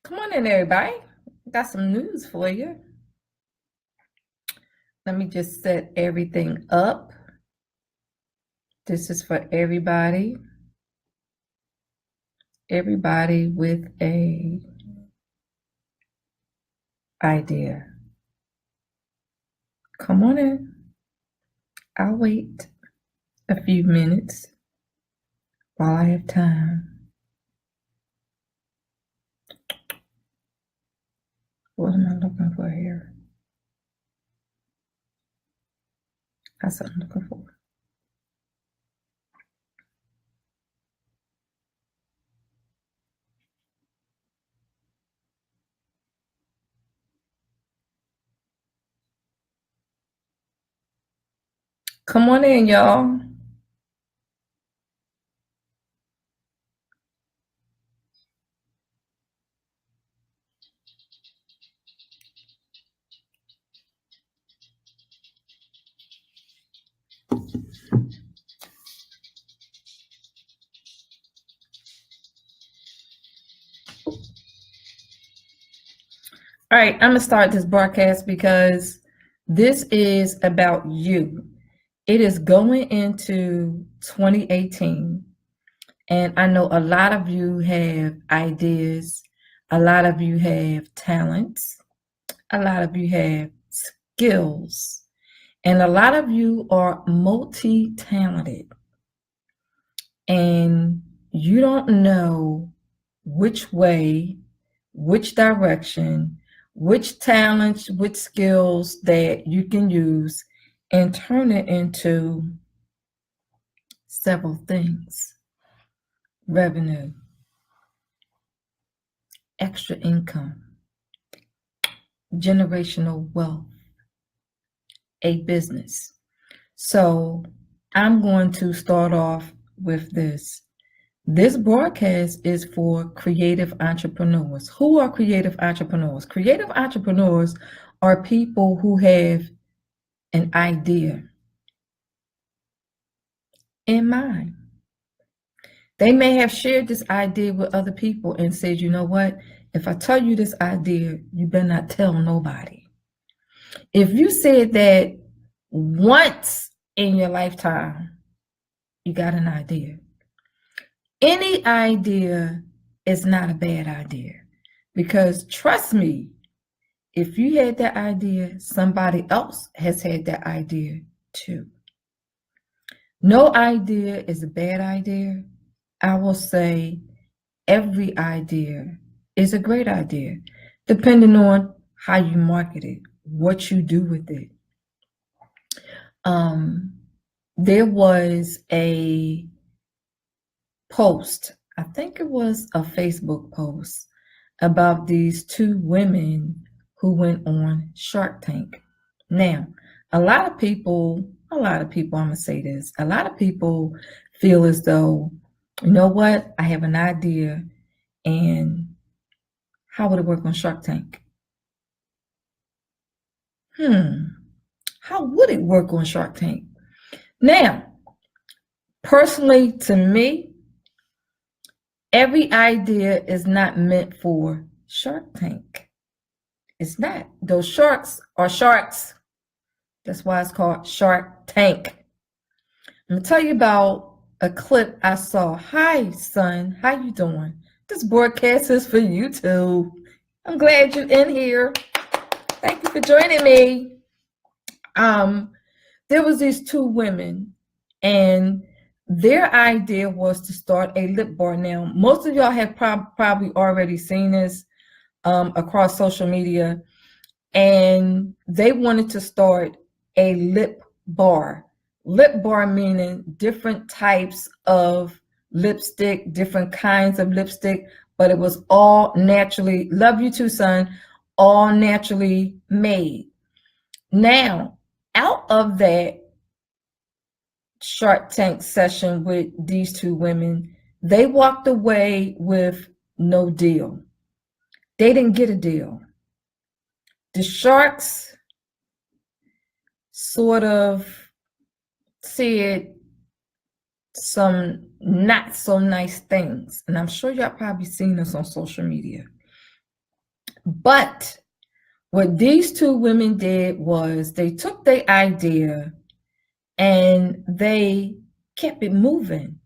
Come on in, everybody. Got some news for you. Let me just set everything up. This is for everybody with a idea. Come on in. I'll wait a few minutes while I have time. What am I looking for here? That's what I'm looking for. Come on in, y'all. All right, I'm going to start this broadcast because this is about you. It is going into 2018. And I know a lot of you have ideas, a lot of you have talents, a lot of you have skills, and a lot of you are multi-talented. And you don't know which way, which direction, which talents, which skills that you can use and turn it into several things. Revenue, extra income, generational wealth, a business. So I'm going to start off with this. This broadcast is for creative entrepreneurs. Who are creative entrepreneurs? Creative entrepreneurs are people who have an idea in mind. They may have shared this idea with other people and said, you know what? If I tell you this idea, you better not tell nobody. If you said that once in your lifetime, you got an idea. Any idea is not a bad idea, because trust me, if you had that idea, somebody else has had that idea too. No idea is a bad idea. I will say every idea is a great idea, depending on how you market it, what you do with it. There was a post, I think it was a Facebook post, about these two women who went on Shark Tank. Now, a lot of people, I'm gonna say this, a lot of people feel as though, you know what, I have an idea, and how would it work on Shark Tank? How would it work on Shark Tank? Now, personally, to me, every idea is not meant for Shark Tank. It's not. Those sharks are sharks. That's why it's called Shark Tank. I'm gonna tell you about a clip I saw. Hi, son. How you doing? This broadcast is for you too. I'm glad you're in here. Thank you for joining me. There was these two women, and their idea was to start a lip bar. Now, most of y'all have probably already seen this across social media, and they wanted to start a lip bar. Lip bar meaning different types of lipstick, different kinds of lipstick, but it was all naturally, love you too, son, all naturally made. Now, out of that Shark Tank session with these two women, they walked away with no deal. They didn't get a deal. The sharks sort of said some not so nice things, and I'm sure y'all probably seen this on social media. But what these two women did was they took their idea and they kept it moving.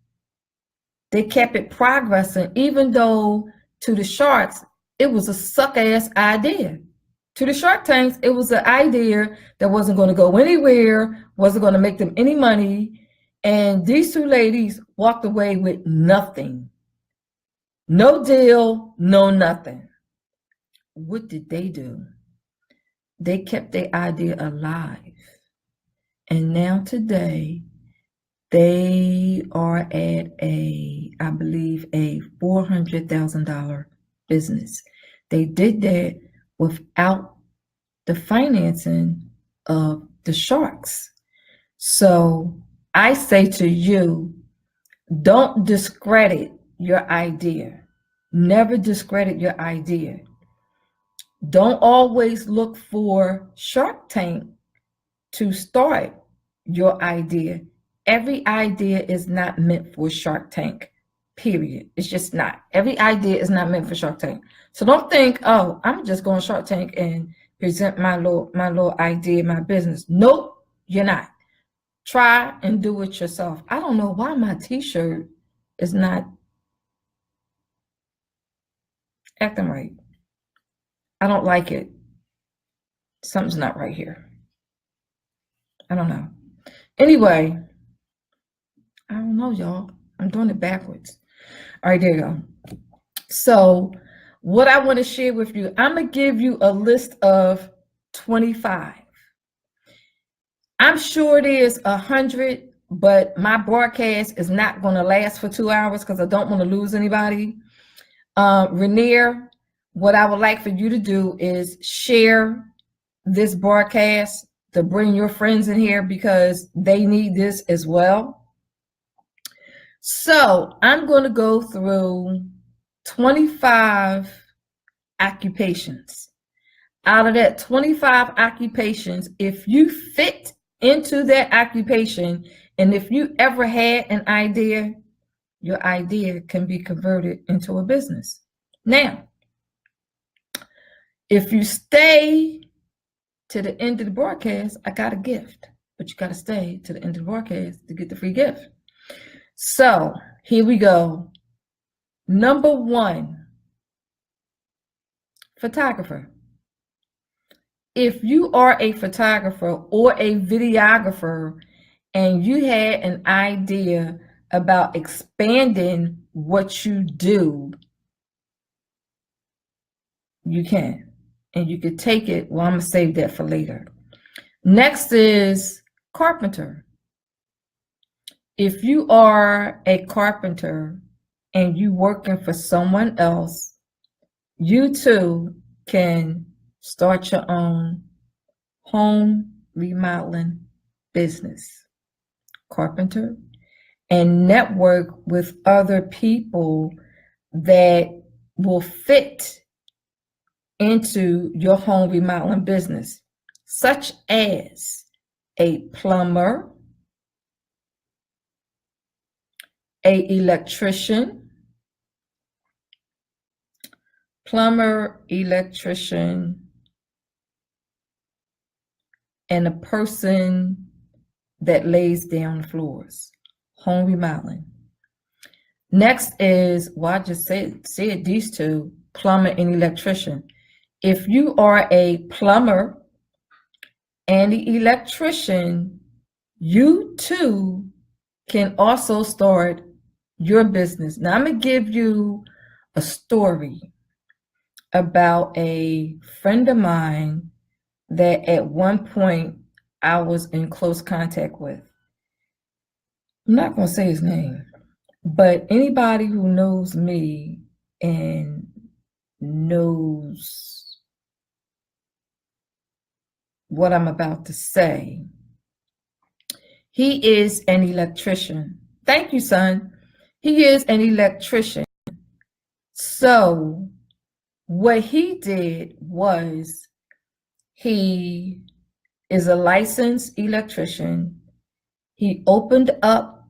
They kept it progressing, even though to the sharks, it was a suck-ass idea. To the Shark Tanks, it was an idea that wasn't going to go anywhere, wasn't going to make them any money. And these two ladies walked away with nothing. No deal, no nothing. What did they do? They kept their idea alive. And now today, they are at I believe, a $400,000 business. They did that without the financing of the sharks. So I say to you, don't discredit your idea. Never discredit your idea. Don't always look for Shark Tank to start your idea. Every idea is not meant for Shark Tank, period. It's just not. Every idea is not meant for Shark Tank. So don't think, oh, I'm just going to Shark Tank and present my little idea, my business. Nope, you're not. Try and do it yourself. I don't know why my t-shirt is not acting right. I don't like it. Something's not right here. I don't know. Anyway, I don't know, y'all. I'm doing it backwards. All right, there you go. So what I want to share with you, I'm going to give you a list of 25. I'm sure there's 100, but my broadcast is not going to last for 2 hours because I don't want to lose anybody. Rainier, what I would like for you to do is share this broadcast to bring your friends in here because they need this as well. So I'm going to go through 25 occupations. Out of that 25 occupations, if you fit into that occupation, and if you ever had an idea, your idea can be converted into a business. Now, if you stay to the end of the broadcast, I got a gift, but you got to stay to the end of the broadcast to get the free gift. So here we go. Number 1, photographer. If you are a photographer or a videographer and you had an idea about expanding what you do, you can. And you could take it. Well, I'm going to save that for later. Next is carpenter. If you are a carpenter and you working for someone else, you too can start your own home remodeling business. Carpenter, and network with other people that will fit into your home remodeling business, such as a plumber, an electrician, and a person that lays down floors, home remodeling. Next is, well, I just said these two, plumber and electrician. If you are a plumber and the electrician, you too can also start your business. Now I'm going to give you a story about a friend of mine that at one point I was in close contact with. I'm not going to say his name, but anybody who knows me and knows what I'm about to say, he is an electrician. Thank you, son. He is an electrician. So what he did was, he is a licensed electrician. He opened up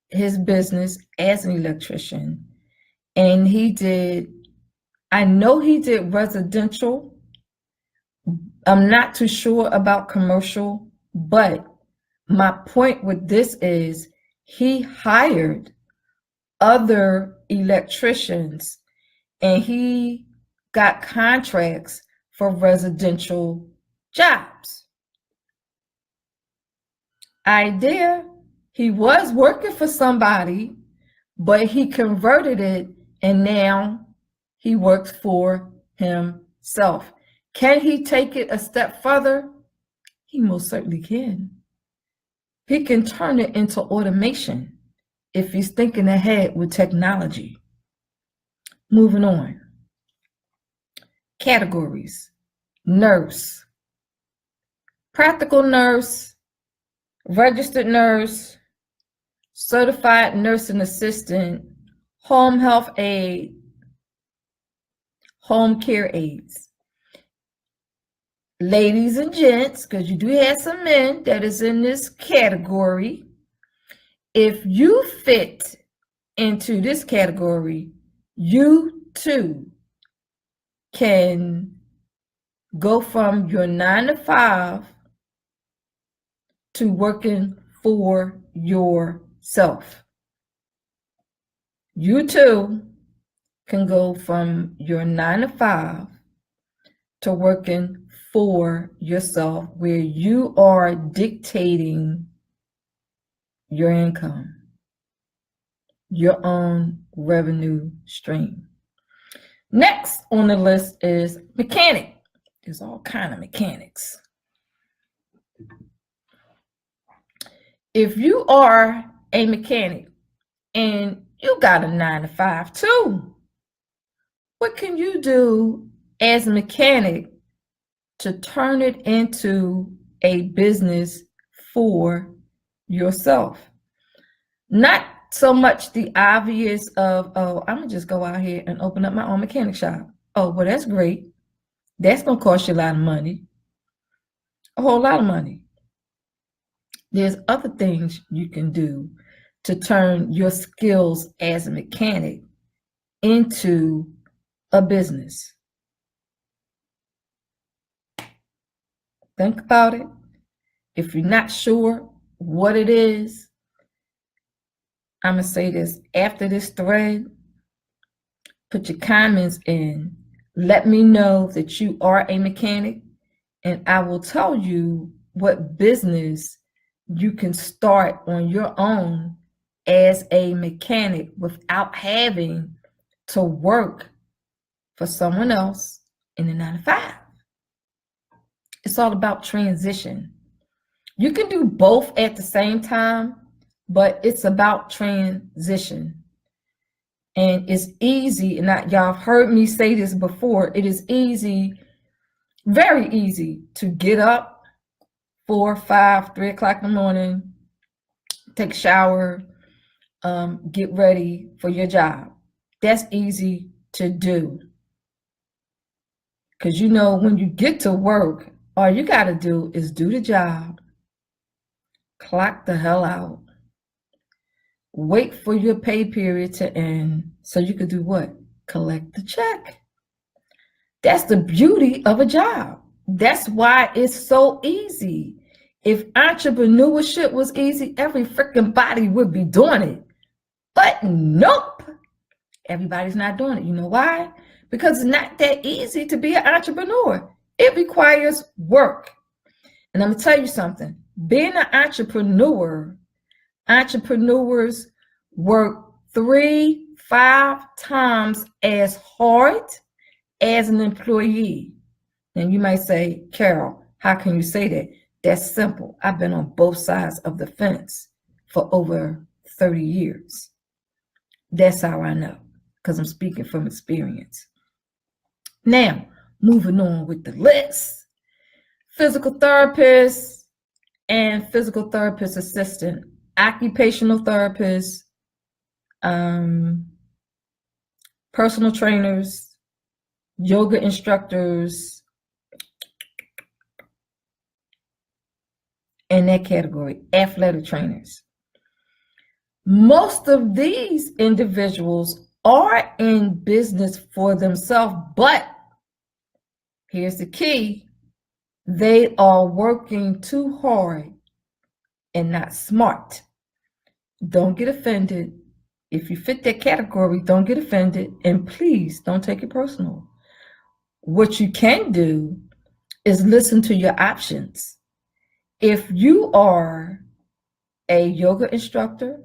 his business as an electrician, and he did I know he did residential. I'm not too sure about commercial, but my point with this is he hired other electricians and he got contracts for residential jobs. Idea, he was working for somebody, but he converted it and now he works for himself. Can he take it a step further? He most certainly can. He can turn it into automation if he's thinking ahead with technology. Moving on. Categories. Nurse, practical nurse, registered nurse, certified nursing assistant, home health aide, home care aides. Ladies and gents, because you do have some men that is in this category, if you fit into this category, you too can go from your 9 to 5 to working for yourself. You too can go from your 9 to 5 to working for yourself, where you are dictating your income, your own revenue stream. Next on the list is mechanic. There's all kinds of mechanics. If you are a mechanic and you got a 9 to 5 too, what can you do as a mechanic to turn it into a business for yourself? Not so much the obvious of, oh, I'm gonna just go out here and open up my own mechanic shop. Oh, well, that's great. That's gonna cost you a lot of money, a whole lot of money. There's other things you can do to turn your skills as a mechanic into a business. Think about it. If you're not sure what it is, I'm going to say this after this thread. Put your comments in. Let me know that you are a mechanic, and I will tell you what business you can start on your own as a mechanic without having to work for someone else in the 9 to 5. It's all about transition. You can do both at the same time, but it's about transition. And it's easy, and y'all have heard me say this before, it is easy, very easy to get up 4, 5, 3 o'clock in the morning, take a shower, get ready for your job. That's easy to do. Because you know, when you get to work, all you got to do is do the job, clock the hell out, wait for your pay period to end so you could do what? Collect the check. That's the beauty of a job. That's why it's so easy. If entrepreneurship was easy, every freaking body would be doing it. But nope, everybody's not doing it. You know why? Because it's not that easy to be an entrepreneur. It requires work. And I'm going to tell you something. Being an entrepreneur, entrepreneurs work 3-5 times as hard as an employee. And you might say, Carol, how can you say that? That's simple. I've been on both sides of the fence for over 30 years. That's how I know, because I'm speaking from experience. Now, moving on with the list. Physical therapist and physical therapist assistant, occupational therapist, personal trainers, yoga instructors, in that category, athletic trainers. Most of these individuals are in business for themselves, but here's the key: they are working too hard and not smart. Don't get offended. If you fit that category, don't get offended, and please don't take it personal. What you can do is listen to your options. If you are a yoga instructor,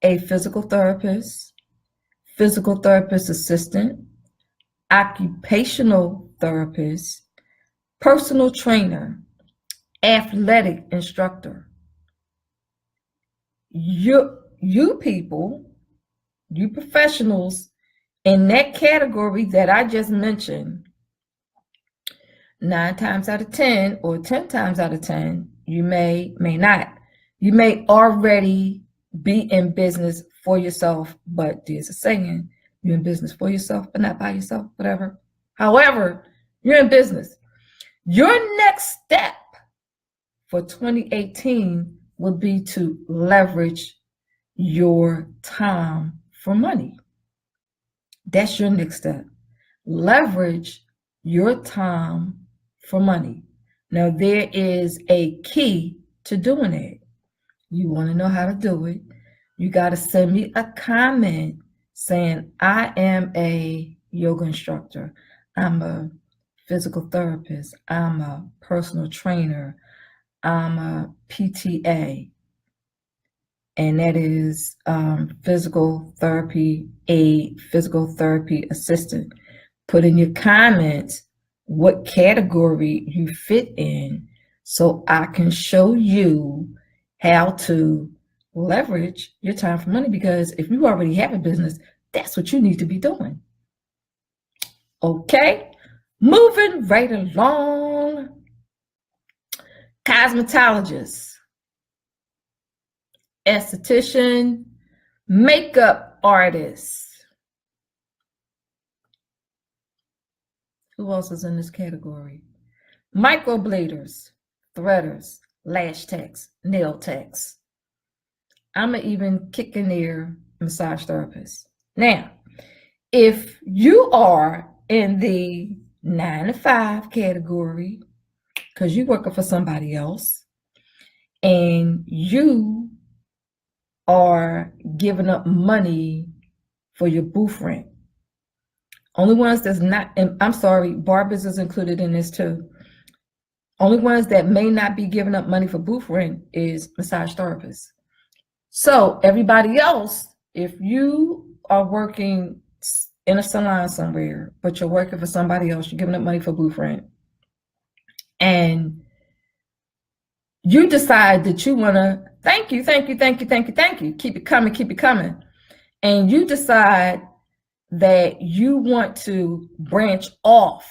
a physical therapist assistant, occupational therapist, personal trainer, athletic instructor, you people, you professionals in that category that I just mentioned, 9 times out of 10 or 10 times out of 10, you may not. You may already be in business for yourself, but there's a saying, you're in business for yourself, but not by yourself, whatever. However, you're in business. Your next step for 2018 would be to leverage your time for money. That's your next step. Leverage your time for money. Now, there is a key to doing it. You want to know how to do it. You got to send me a comment saying, I am a yoga instructor. I'm a physical therapist. I'm a personal trainer. I'm a PTA. And that is physical therapy aide, physical therapy assistant. Put in your comments what category you fit in so I can show you how to leverage your time for money, because if you already have a business, that's what you need to be doing. Okay, moving right along. Cosmetologist, esthetician, makeup artist. Who else is in this category? Microbladers, threaders, lash techs, nail techs. I'm going to even kick in there massage therapist. Now, if you are in the 9 to 5 category, because you're working for somebody else, and you are giving up money for your booth rent. Only ones that's not, and I'm sorry, barbers is included in this too. Only ones that may not be giving up money for booth rent is massage therapists. So everybody else, if you are working in a salon somewhere, but you're working for somebody else, you're giving up money for booth rent, and you decide that you want to, thank you, keep it coming, and you decide that you want to branch off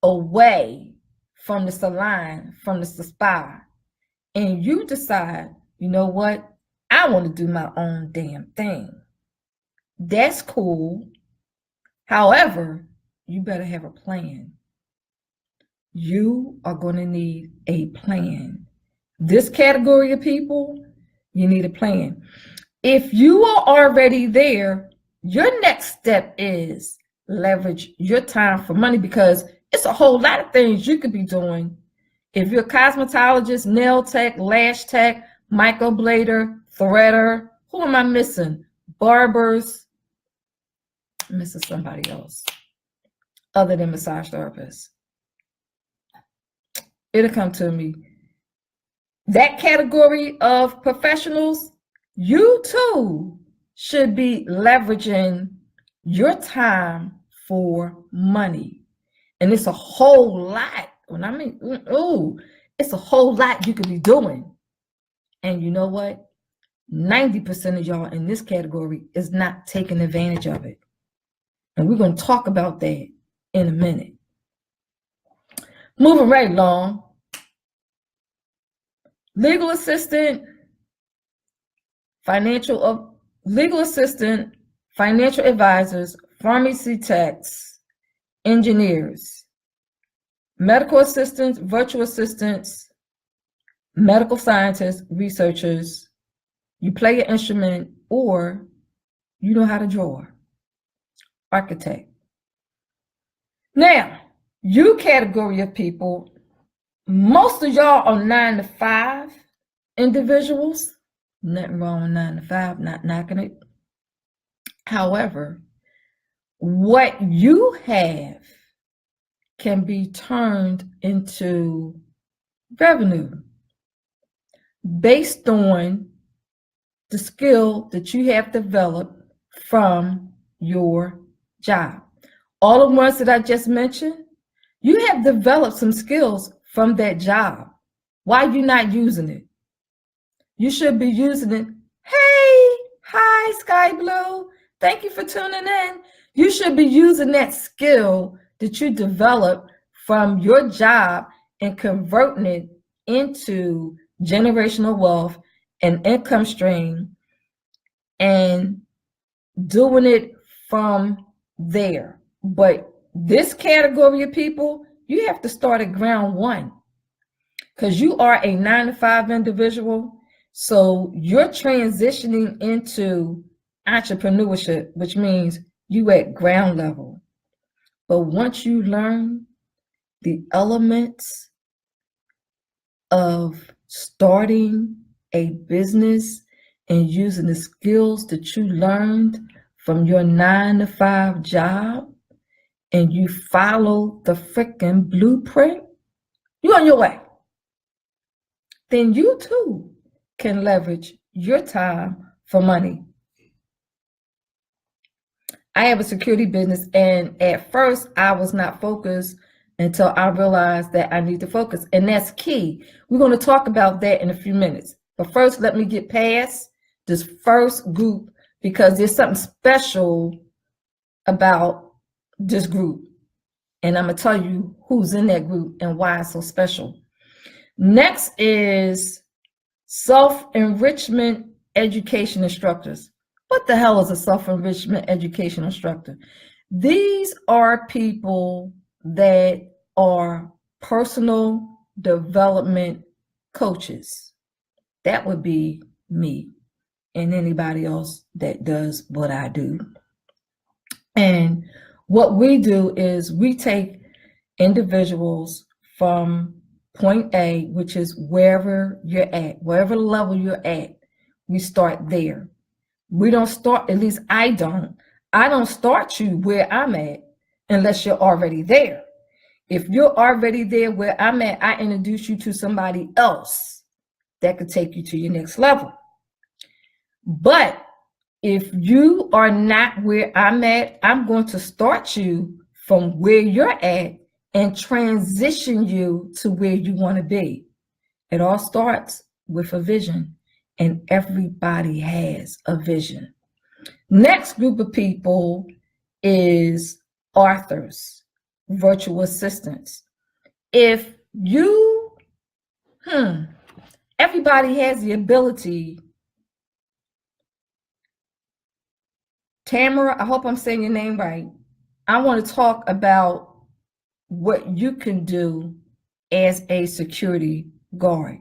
away from the salon, from the spa, and you decide, you know what, I want to do my own damn thing. That's cool. However, you better have a plan. You are going to need a plan. This category of people, you need a plan. If you are already there, your next step is leverage your time for money, because it's a whole lot of things you could be doing. If you're a cosmetologist, nail tech, lash tech, microblader, threader, who am I missing? Barbers. I'm missing somebody else other than massage therapists. It'll come to me. That category of professionals, you too should be leveraging your time for money. And it's a whole lot. When I mean, it's a whole lot you could be doing. And you know what? 90% of y'all in this category is not taking advantage of it. And we're going to talk about that in a minute. Moving right along. Legal assistant, legal assistant, financial advisors, pharmacy techs, engineers, medical assistants, virtual assistants, medical scientists, researchers. You play an instrument or You know how to draw. Architect. Now, you category of people, most of y'all are 9 to 5 individuals. Nothing wrong with 9 to 5, not knocking it. However, what you have can be turned into revenue based on the skill that you have developed from your job. All the ones that I just mentioned, you have developed some skills from that job. Why are you not using it? You should be using it. Hey, hi, Sky Blue. Thank you for tuning in. You should be using that skill that you developed from your job and converting it into generational wealth and income stream and doing it from there. But this category of people, you have to start at ground one because you are a 9 to 5 individual. So you're transitioning into entrepreneurship, which means you at ground level. But once you learn the elements of starting a business and using the skills that you learned from your 9 to 5 job, and you follow the freaking blueprint, you're on your way. Then you too can leverage your time for money. I have a security business, and at first I was not focused until I realized that I need to focus, and that's key. We're going to talk about that in a few minutes. But first, let me get past this first group because there's something special about this group. And I'm going to tell you who's in that group and why it's so special. Next is self-enrichment education instructors. What the hell is a self-enrichment education instructor? These are people that are personal development coaches. That would be me and anybody else that does what I do. And what we do is we take individuals from point A, which is wherever you're at, wherever level you're at, we start there. We don't start, at least I don't start you where I'm at unless you're already there. If you're already there where I'm at, I introduce you to somebody else that could take you to your next level. But if you are not where I'm at, I'm going to start you from where you're at and transition you to where you want to be. It all starts with a vision, and everybody has a vision. Next group of people is authors, virtual assistants. If you, everybody has the ability. Tamara, I hope I'm saying your name right. I want to talk about what you can do as a security guard.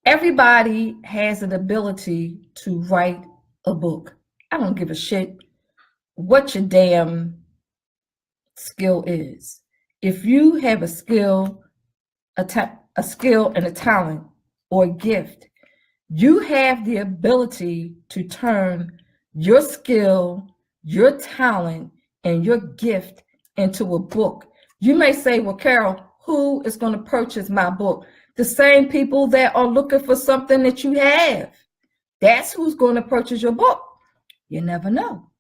Everybody has an ability to write a book. I don't give a shit what your damn skill is. If you have a skill, a skill and a talent or a gift, you have the ability to turn your skill, your talent, and your gift into a book. You may say, well, Carol, who is going to purchase my book? The same people that are looking for something that you have. That's who's going to purchase your book. You never know.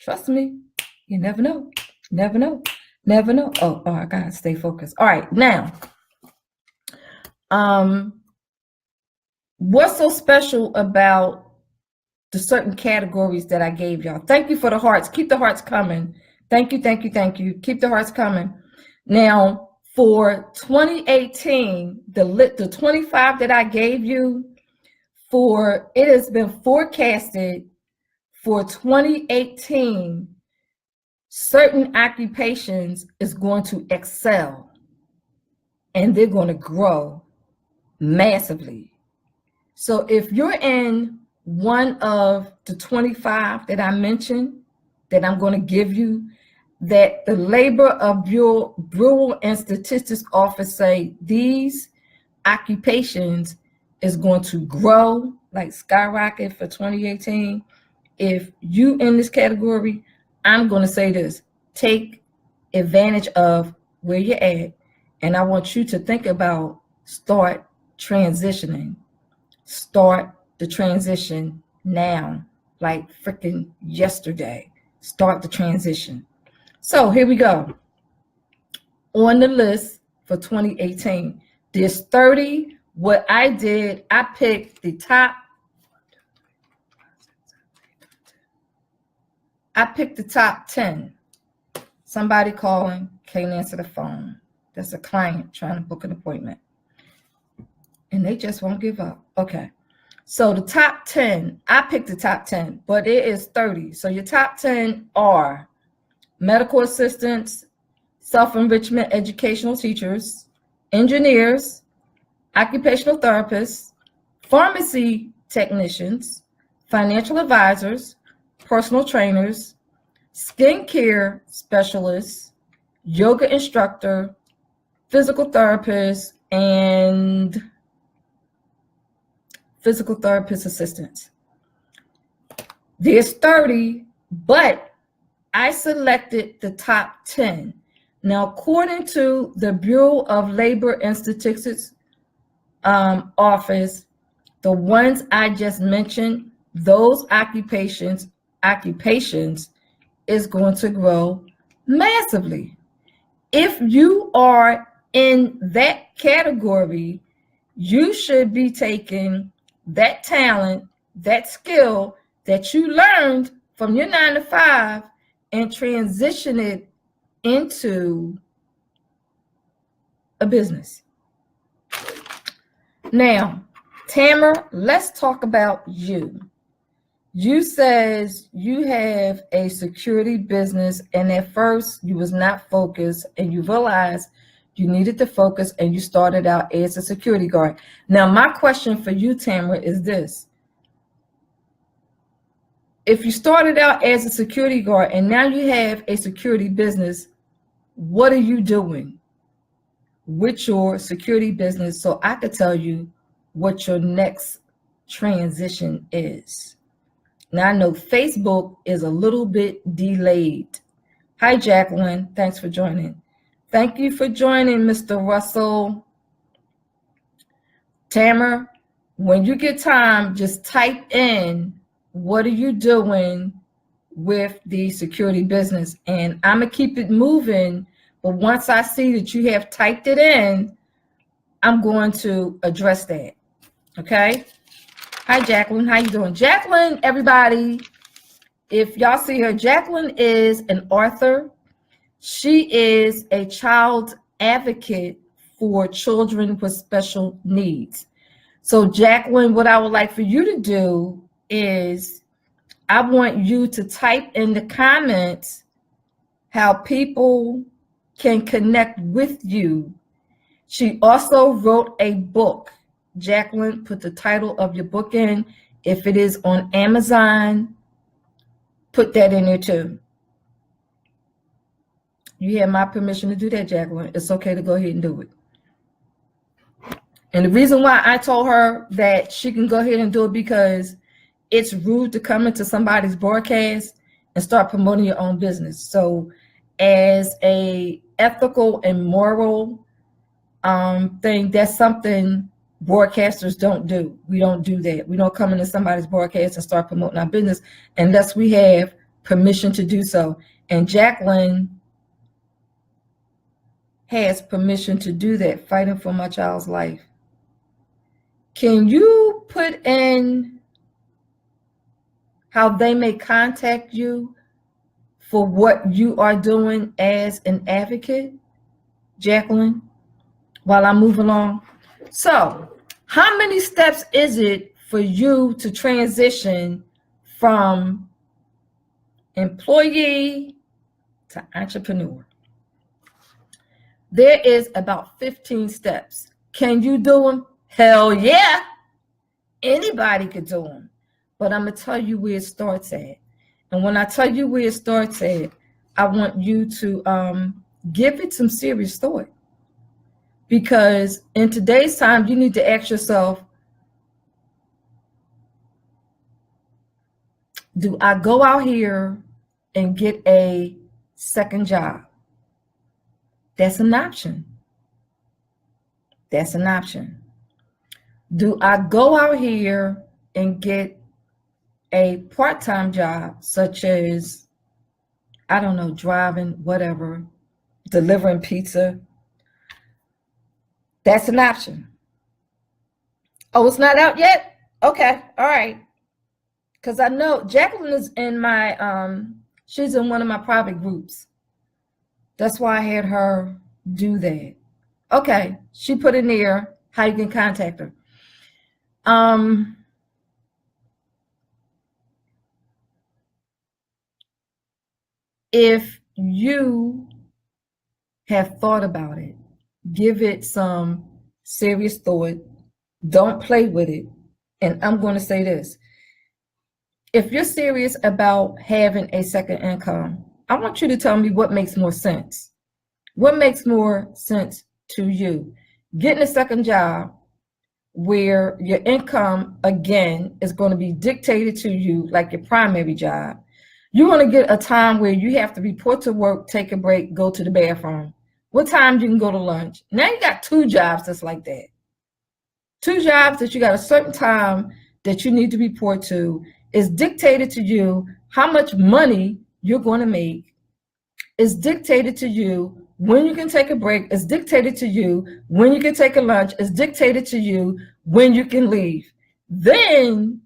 Trust me. You never know. Never know. Never know. Oh, I got to stay focused. All right. Now, what's so special about the certain categories that I gave y'all? Thank you for the hearts. Keep the hearts coming. Thank you, thank you, thank you. Keep the hearts coming. Now, for 2018, the 25 that I gave you, it has been forecasted for 2018, certain occupations is going to excel and they're going to grow massively. So if you're in one of the 25 that I mentioned, that I'm going to give you, that the Labor of Bureau and Statistics Office say these occupations is going to grow like skyrocket for 2018. If you in this category, I'm going to say this: take advantage of where you're at, and I want you to think about start transitioning. Start the transition now, like freaking yesterday. Start the transition. So here we go. On the list for 2018, there's 30. What I did, I picked the top. I picked the top 10. Somebody calling, can't answer the phone. That's a client trying to book an appointment. And they just won't give up. Okay. So the top 10, I picked the top 10, but it is 30. So your top 10 are medical assistants, self-enrichment educational teachers, engineers, occupational therapists, pharmacy technicians, financial advisors, personal trainers, skincare specialists, yoga instructor, physical therapist, and physical therapist assistants. There's 30, but I selected the top 10. Now, according to the Bureau of Labor and Statistics Office, the ones I just mentioned, those occupations is going to grow massively. If you are in that category, you should be taking that talent, that skill that you learned from your 9 to 5 and transition it into a business. Now, Tamara, let's talk about you. You says you have a security business, and at first you was not focused, and you realized you needed to focus, and you started out as a security guard. Now, my question for you, Tamara, is this. If you started out as a security guard and now you have a security business, what are you doing with your security business so I could tell you what your next transition is? Now, I know Facebook is a little bit delayed. Hi, Jacqueline. Thanks for joining. Thank you for joining, Mr. Russell. Tamara, when you get time, just type in, what are you doing with the security business? And I'm going to keep it moving. But once I see that you have typed it in, I'm going to address that. Okay? Hi, Jacqueline. How you doing? Jacqueline, everybody, if y'all see her, Jacqueline is an author. She is a child advocate for children with special needs. So, Jacqueline, what I would like for you to do is I want you to type in the comments how people can connect with you. She also wrote a book. Jacqueline, put the title of your book in. If it is on Amazon, put that in there too. You have my permission to do that, Jacqueline. It's okay to go ahead and do it. And the reason why I told her that she can go ahead and do it, because it's rude to come into somebody's broadcast and start promoting your own business. So as a ethical and moral thing, that's something broadcasters don't do. We don't do that. We don't come into somebody's broadcast and start promoting our business unless we have permission to do so. And Jacqueline has permission to do that, fighting for my child's life. Can you put in how they may contact you for what you are doing as an advocate, Jacqueline, while I move along? So, how many steps is it for you to transition from employee to entrepreneur? There is about 15 steps. Can you do them? Hell yeah. Anybody could do them, but I'm gonna tell you where it starts at. And when I tell you where it starts at, I want you to give it some serious thought, because in today's time, you need to ask yourself, do I go out here and get a second job? That's an option. That's an option. Do I go out here and get a part-time job, such as, I don't know, driving, whatever, delivering pizza? That's an option. Oh, it's not out yet? Okay, all right. Because I know Jacqueline is in my, she's in one of my private groups. That's why I had her do that. Okay, she put in there how you can contact her. If you have thought about it, give it some serious thought. Don't play with it. And I'm going to say this. If you're serious about having a second income, I want you to tell me what makes more sense. What makes more sense to you? Getting a second job where your income, again, is going to be dictated to you like your primary job. You're going to get a time where you have to report to work, take a break, go to the bathroom. What time you can go to lunch? Now you got two jobs that's like that. Two jobs that you got a certain time that you need to report to. Is dictated to you how much money you're going to make. Is dictated to you when you can take a break. Is dictated to you when you can take a lunch. Is dictated to you when you can leave. Then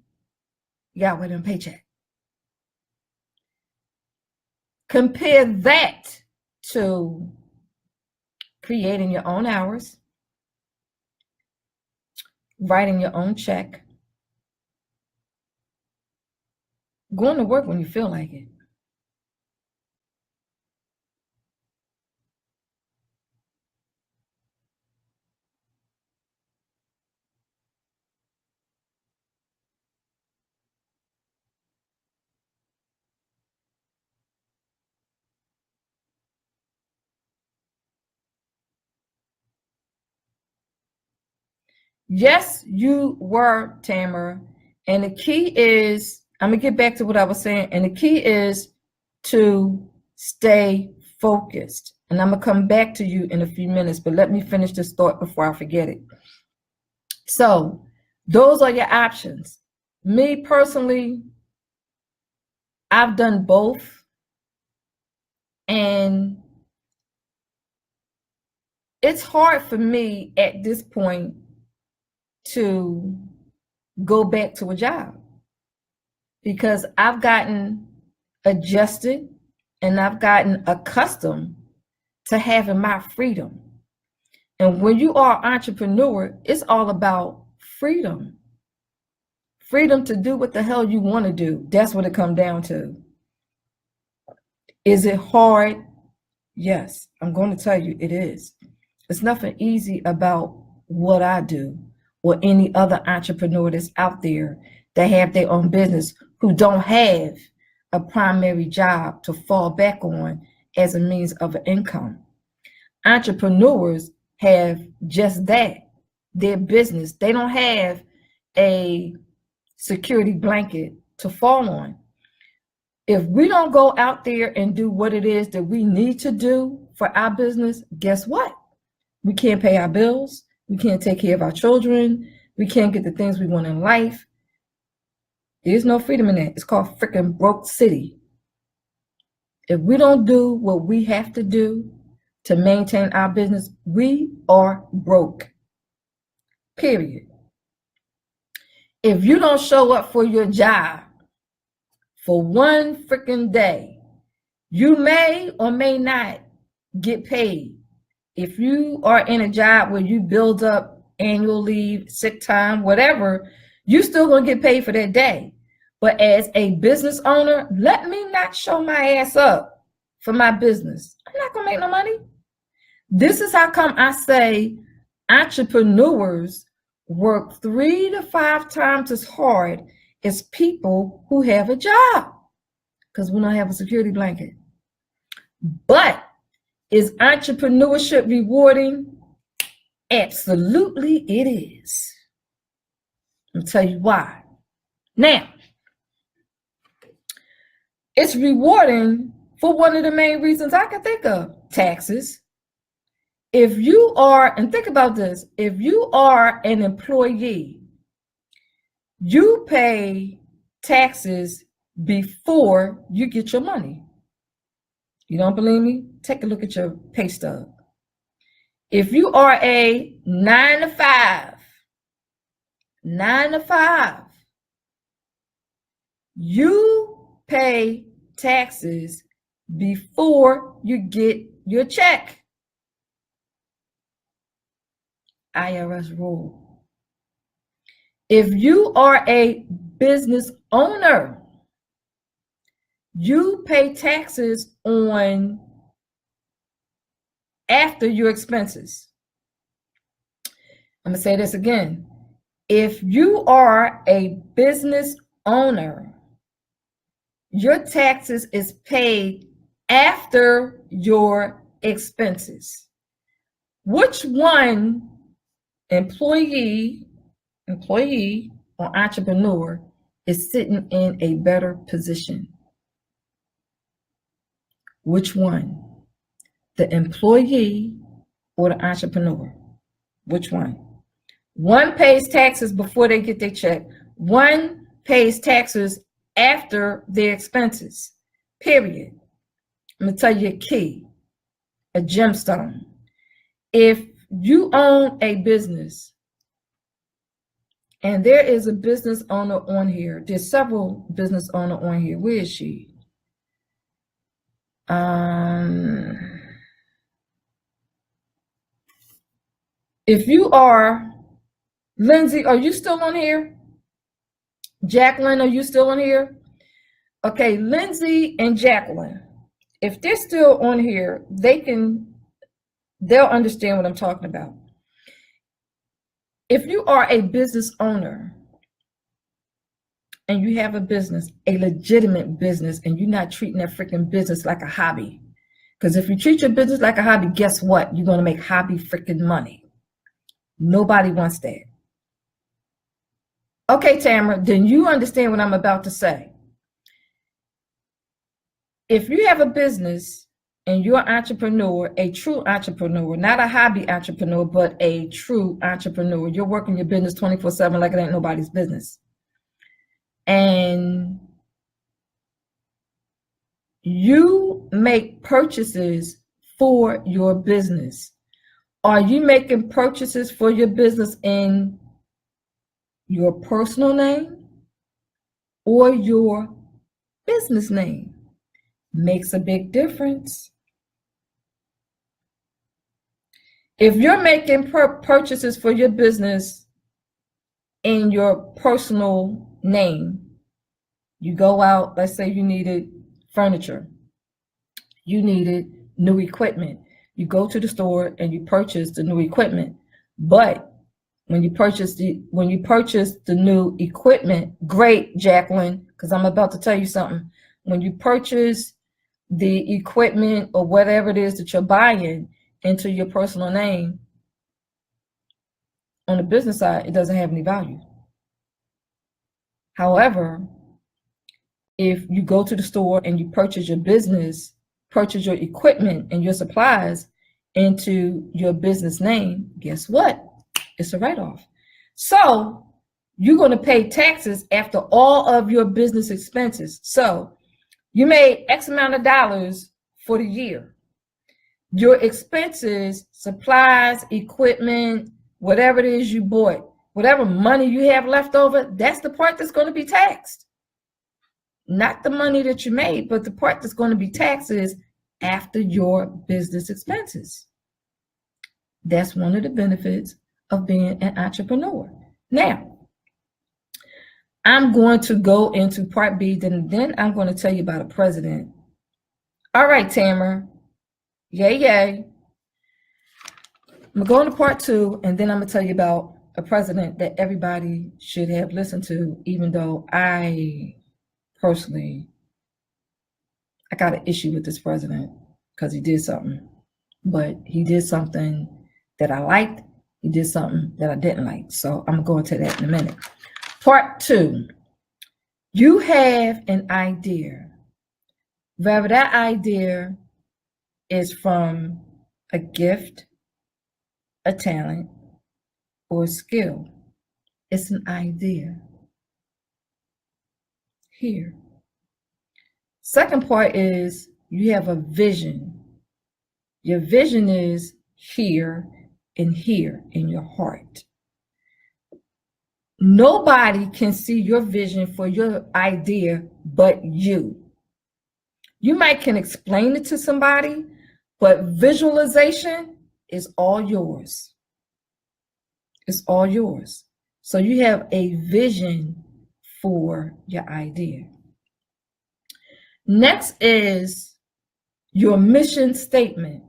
you got to wait on a paycheck. Compare that to creating your own hours, writing your own check, going to work when you feel like it. Yes, you were, Tamara. And the key is, I'm going to get back to what I was saying. And the key is to stay focused. And I'm going to come back to you in a few minutes, but let me finish this thought before I forget it. So those are your options. Me personally, I've done both. And it's hard for me at this point to go back to a job, because I've gotten adjusted and I've gotten accustomed to having my freedom. And when you are an entrepreneur, it's all about freedom. Freedom to do what the hell you want to do. That's what it comes down to. Is it hard? Yes, I'm going to tell you it is. It's nothing easy about what I do or any other entrepreneur that's out there that have their own business who don't have a primary job to fall back on as a means of income. Entrepreneurs have just that, their business. They don't have a security blanket to fall on. If we don't go out there and do what it is that we need to do for our business, guess what? We can't pay our bills. We can't take care of our children. We can't get the things we want in life. There's no freedom in that. It's called freaking broke city. If we don't do what we have to do to maintain our business, we are broke. Period. If you don't show up for your job for one freaking day, you may or may not get paid. If you are in a job where you build up annual leave, sick time, whatever, you still gonna get paid for that day. But as a business owner, let me not show my ass up for my business. I'm not gonna make no money. This is how come I say entrepreneurs work 3 to 5 times as hard as people who have a job because we don't have a security blanket. But is entrepreneurship rewarding? Absolutely it is. I'll tell you why. Now, it's rewarding for one of the main reasons I can think of: taxes. If you are, and think about this, if you are an employee, you pay taxes before you get your money. You don't believe me? Take a look at your pay stub. If you are a 9 to 5, you pay taxes before you get your check. IRS rule. If you are a business owner, you pay taxes on after your expenses. I'm going to say this again. If you are a business owner, your taxes is paid after your expenses. Which one, employee or entrepreneur, is sitting in a better position? Which one? The employee or the entrepreneur? Which one? One pays taxes before they get their check. One pays taxes after their expenses, period. I'm going to tell you a key, a gemstone. If you own a business, and there is a business owner on here, there's several business owners on here. Where is she? If you are, Lindsay, are you still on here? Jacqueline, are you still on here? Okay, Lindsay and Jacqueline, if they're still on here, they'll understand what I'm talking about. If you are a business owner and you have a business, a legitimate business, and you're not treating that freaking business like a hobby, because if you treat your business like a hobby, guess what? You're going to make hobby freaking money. Nobody wants that. Okay, Tamara, then you understand what I'm about to say. If you have a business and you're an entrepreneur, a true entrepreneur, not a hobby entrepreneur, but a true entrepreneur, you're working your business 24/7 like it ain't nobody's business. And you make purchases for your business. Are you making purchases for your business in your personal name or your business name? Makes a big difference. If you're making purchases for your business in your personal name, you go out, let's say you needed furniture, you needed new equipment, you go to the store and you purchase the new equipment. But when you purchase the new equipment, great, Jacqueline, because I'm about to tell you something. When you purchase the equipment or whatever it is that you're buying into your personal name, on the business side, it doesn't have any value. However, if you go to the store and you purchase your equipment and your supplies into your business name, guess what? It's a write-off. So you're going to pay taxes after all of your business expenses. So you made X amount of dollars for the year. Your expenses, supplies, equipment, whatever it is you bought, whatever money you have left over, that's the part that's going to be taxed. Not the money that you made, but the part that's going to be taxed is after your business expenses. That's one of the benefits of being an entrepreneur. Now, I'm going to go into part B, then I'm going to tell you about a president. All right, Tamara. Yay, yay. I'm going to go into part 2, and then I'm going to tell you about a president that everybody should have listened to, even though I personally, I got an issue with this president because he did something. But he did something that I liked. He did something that I didn't like. So I'm going to that in a minute. Part 2, you have an idea. Whether that idea is from a gift, a talent, or a skill, it's an idea. Here. Second part is you have a vision. Your vision is here and here in your heart. Nobody can see your vision for your idea but you. You might can explain it to somebody, but visualization is all yours. It's all yours. So you have a vision for your idea. Next is your mission statement.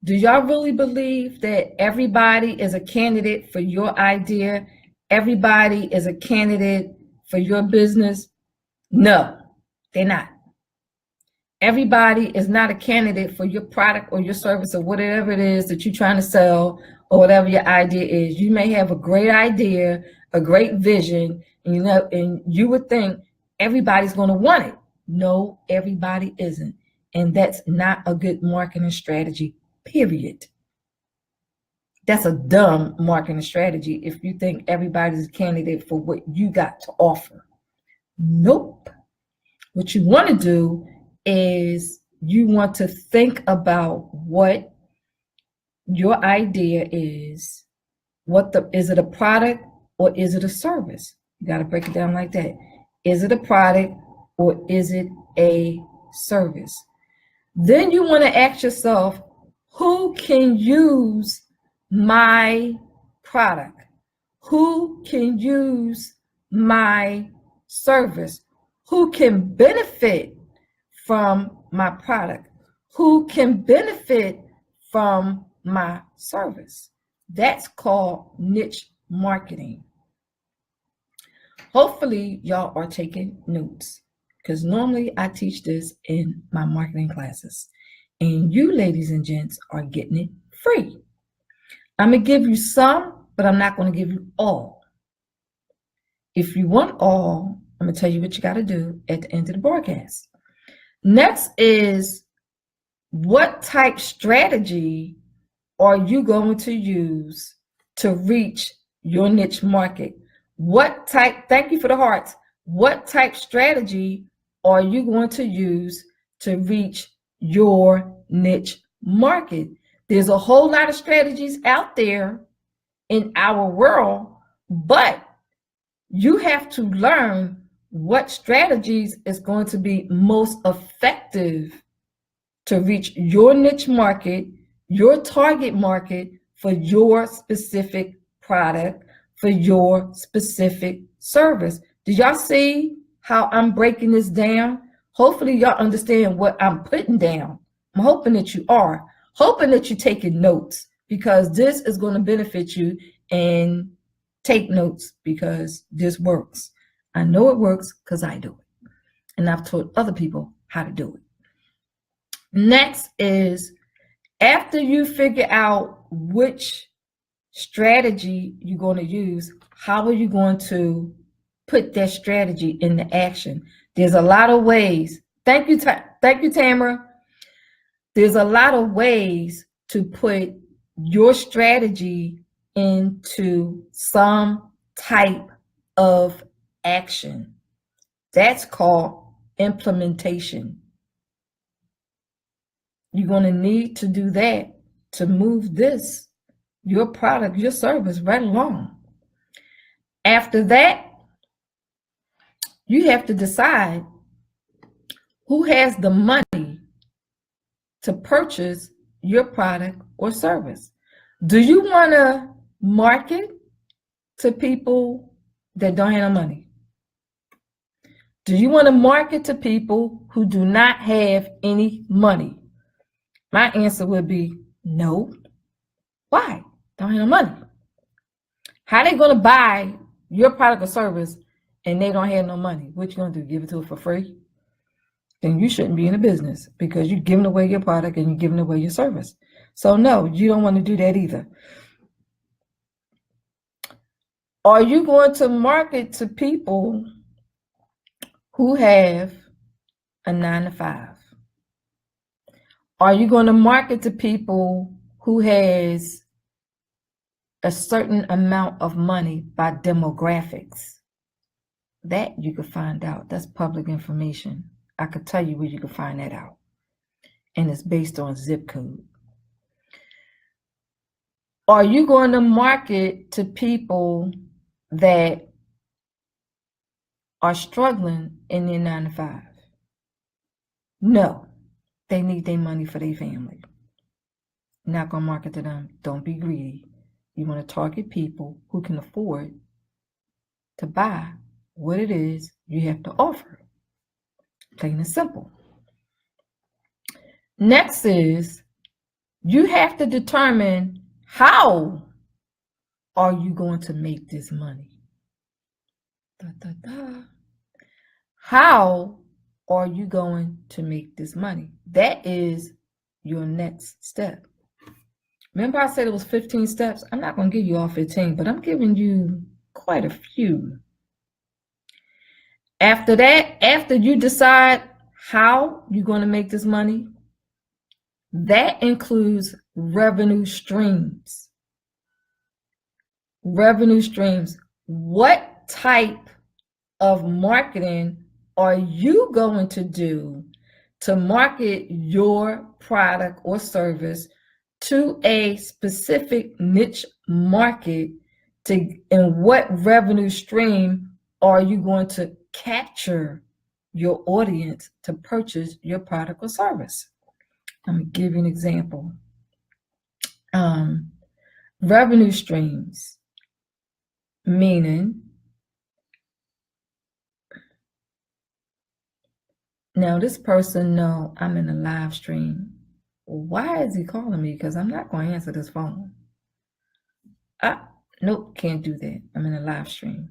Do y'all really believe that everybody is a candidate for your idea? Everybody is a candidate for your business? No, they're not. Everybody is not a candidate for your product or your service or whatever it is that you're trying to sell or whatever your idea is. You may have a great idea, a great vision, and you would think everybody's going to want it. No, everybody isn't. And that's not a good marketing strategy, period. That's a dumb marketing strategy if you think everybody's a candidate for what you got to offer. Nope. What you want to do is you want to think about what your idea is. Is it a product or is it a service? You got to break it down like that. Is it a product or is it a service? Then you want to ask yourself, who can use my product? Who can use my service? Who can benefit from my product? Who can benefit from my service? That's called niche marketing. Hopefully y'all are taking notes, because normally I teach this in my marketing classes, and you ladies and gents are getting it free. I'm gonna give you some, but I'm not gonna give you all. If you want all, I'm gonna tell you what you gotta do at the end of the broadcast. Next is, what type strategy are you going to use to reach your niche market? Thank you for the hearts. What type strategy are you going to use to reach your niche market? There's a whole lot of strategies out there in our world, but you have to learn what strategies is going to be most effective to reach your niche market, your target market for your specific product, for your specific service. Do y'all see how I'm breaking this down? Hopefully y'all understand what I'm putting down. I'm hoping that you are. Hoping that you're taking notes, because this is going to benefit you. And take notes, because this works. I know it works because I do it. And I've taught other people how to do it. Next is, after you figure out which strategy you're going to use, how are you going to put that strategy into action? There's a lot of ways. Thank you, Tamara. There's a lot of ways to put your strategy into some type of action. That's called implementation. You're going to need to do that to move your product, your service right along. After that, you have to decide who has the money to purchase your product or service. Do you want to market to people that don't have no money? Do you want to market to people who do not have any money? My answer would be no. Why? Don't have no money. How they going to buy your product or service and they don't have no money? What you going to do? Give it to it for free? Then you shouldn't be in a business, because you're giving away your product and you're giving away your service. So no, you don't want to do that either. Are you going to market to people who have a 9-to-5? Are you going to market to people who has a certain amount of money by demographics? That you can find out. That's public information. I could tell you where you can find that out. And it's based on zip code. Are you going to market to people that are struggling in their 9-to-5? No, they need their money for their family. Not going to market to them. Don't be greedy. You want to target people who can afford to buy what it is you have to offer. Plain and simple. Next is, you have to determine, how are you going to make this money? How are you going to make this money? That is your next step. Remember I said it was 15 steps? I'm not going to give you all 15, but I'm giving you quite a few. After that, after you decide how you're going to make this money, that includes revenue streams. Revenue streams. What type of marketing are you going to do to market your product or service to a specific niche market, and what revenue stream are you going to capture your audience to purchase your product or service? Let me give you an example. Revenue streams, meaning, now this person know I'm in a live stream. Why is he calling me? Because I'm not going to answer this phone. Nope, can't do that. I'm in a live stream.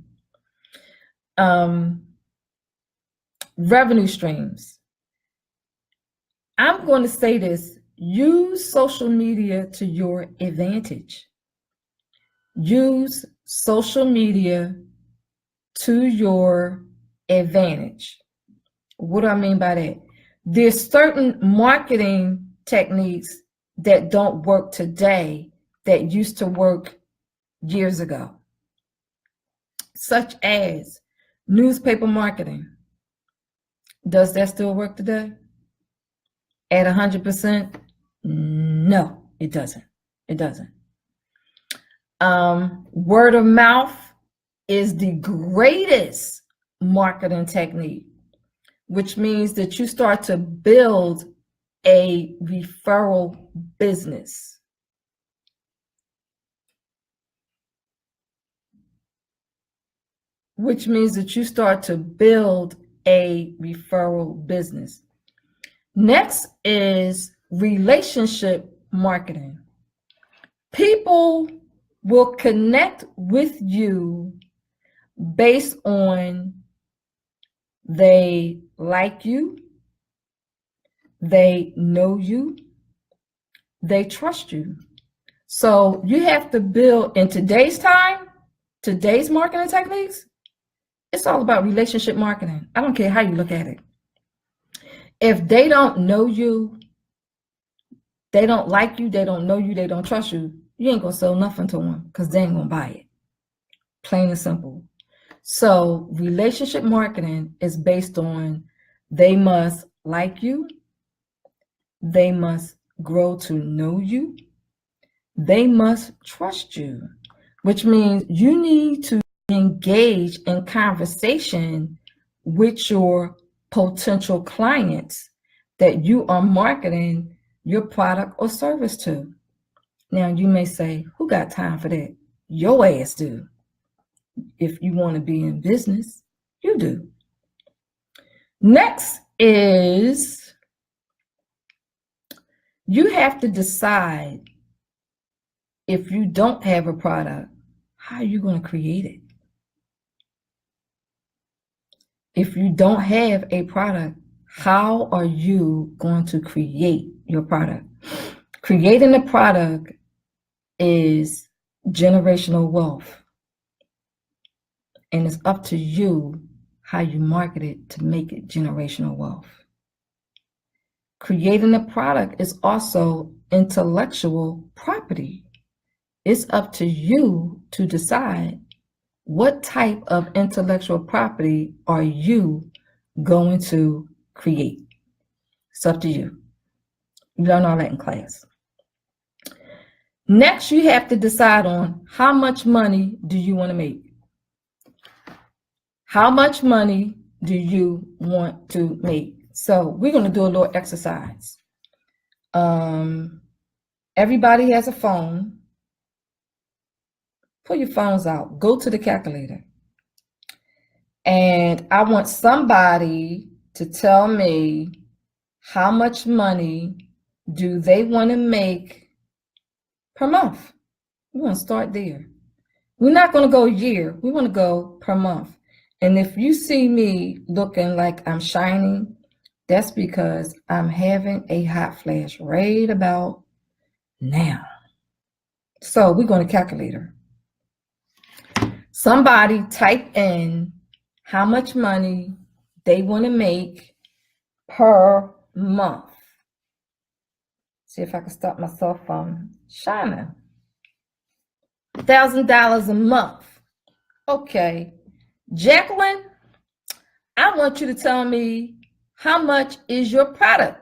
Revenue streams. I'm going to say this. Use social media to your advantage. Use social media to your advantage. What do I mean by that? There's certain marketing techniques that don't work today that used to work years ago, such as newspaper marketing. Does that still work today? At 100%? No, it doesn't. It doesn't. Word of mouth is the greatest marketing technique, which means that you start to build a referral business. Which means that you start to build a referral business. Next is relationship marketing. People will connect with you based on they like you, they know you, they trust you. So you have to build, in today's time, today's marketing techniques, it's all about relationship marketing. I don't care how you look at it. If they don't know you, they don't like you, they don't know you, they don't trust you, you ain't gonna sell nothing to them, because they ain't gonna buy it. Plain and simple. So relationship marketing is based on they must like you, they must grow to know you, they must trust you, which means you need to engage in conversation with your potential clients that you are marketing your product or service to. Now you may say, who got time for that? Your ass do. If you want to be in business, you do. Next is, you have to decide, if you don't have a product, how are you going to create it? If you don't have a product, how are you going to create your product? Creating a product is generational wealth. And it's up to you how you market it to make it generational wealth. Creating a product is also intellectual property. It's up to you to decide what type of intellectual property are you going to create. It's up to you. You learn all that in class. Next, you have to decide on how much money do you want to make? How much money do you want to make? So we're going to do a little exercise. Everybody has a phone. Pull your phones out. Go to the calculator. And I want somebody to tell me how much money do they want to make per month. We want to start there. We're not going to go year. We want to go per month. And if you see me looking like I'm shining, that's because I'm having a hot flash right about now. So we're going to calculator. Somebody type in how much money they want to make per month. See if I can stop myself from shining. $1,000 a month. Okay. Jacqueline, I want you to tell me how much is your product.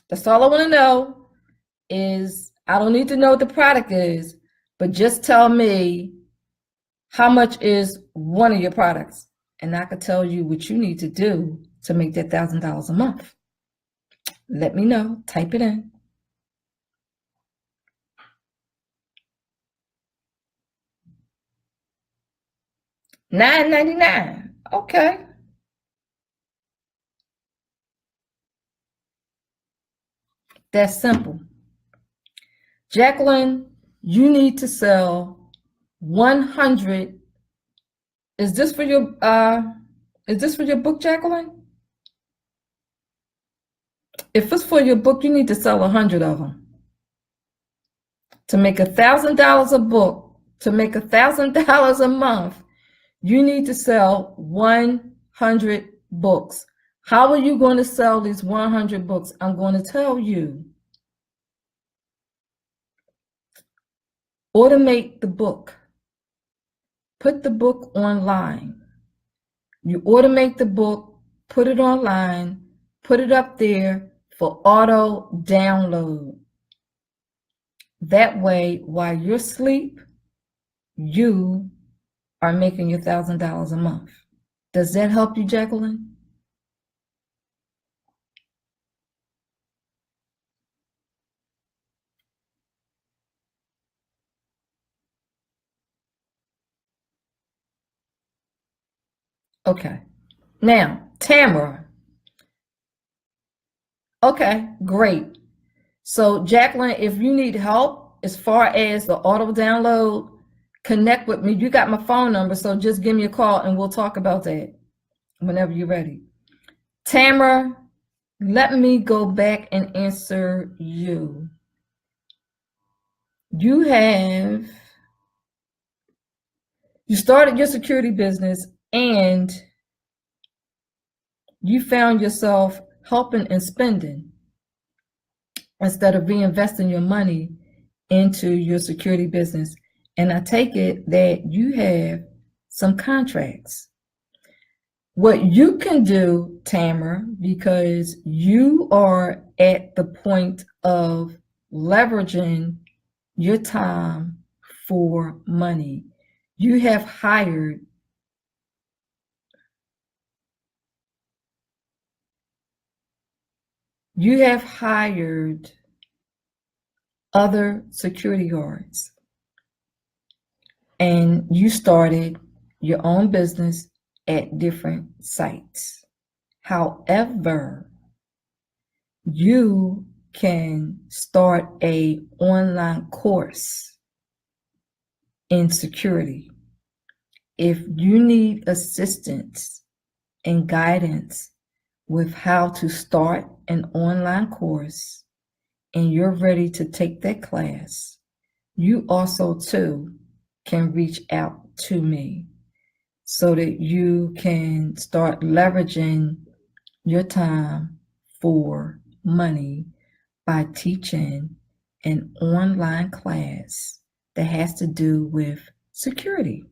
That's all I want to know is, I don't need to know what the product is, but just tell me how much is one of your products. And I can tell you what you need to do to make that $1,000 a month. Let me know. Type it in. $9.99. Okay. That's simple. Jacqueline, you need to sell 100. Is this for your book, Jacqueline? If it's for your book, you need to sell 100 of them. To make $1,000 a book, to make $1,000 a month, you need to sell 100 books. How are you going to sell these 100 books? I'm going to tell you. Automate the book. Put the book online. You automate the book, put it online, put it up there for auto download. That way, while you're asleep, you are making your $1,000 a month. Does that help you, Jacqueline? Okay. Now, Tamara. Okay, great. So, Jacqueline, if you need help as far as the auto download, connect with me. You got my phone number, so just give me a call and we'll talk about that whenever you're ready. Tamara, let me go back and answer you. You started your security business and you found yourself helping and spending instead of reinvesting your money into your security business. And I take it that you have some contracts. What you can do, Tamara, because you are at the point of leveraging your time for money, you have hired other security guards and you started your own business at different sites. However, you can start an online course in security. If you need assistance and guidance with how to start an online course and you're ready to take that class, you also too can reach out to me so that you can start leveraging your time for money by teaching an online class that has to do with security.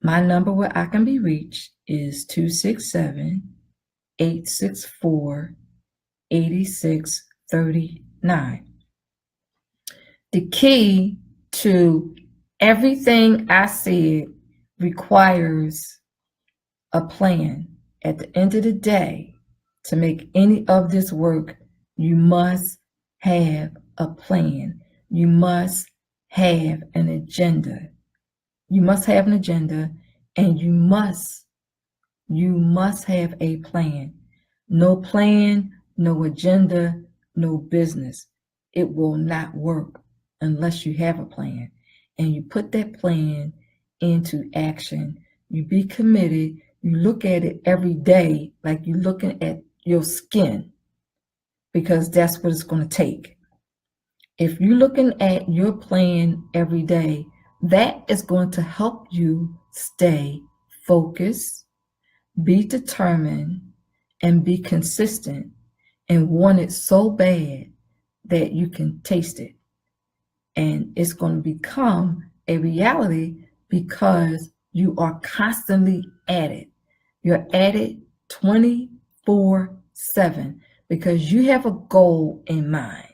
My number where I can be reached is 267-864-8639. The key to everything I said requires a plan. At the end of the day, to make any of this work, you must have a plan. You must have an agenda. You must have an agenda, and you must have a plan. No plan, no agenda, no business. It will not work unless you have a plan. And you put that plan into action. You be committed. You look at it every day like you're looking at your skin, because that's what it's going to take. If you're looking at your plan every day, that is going to help you stay focused, be determined, and be consistent, and want it so bad that you can taste it. And it's going to become a reality because you are constantly at it. You're at it 24/7 because you have a goal in mind.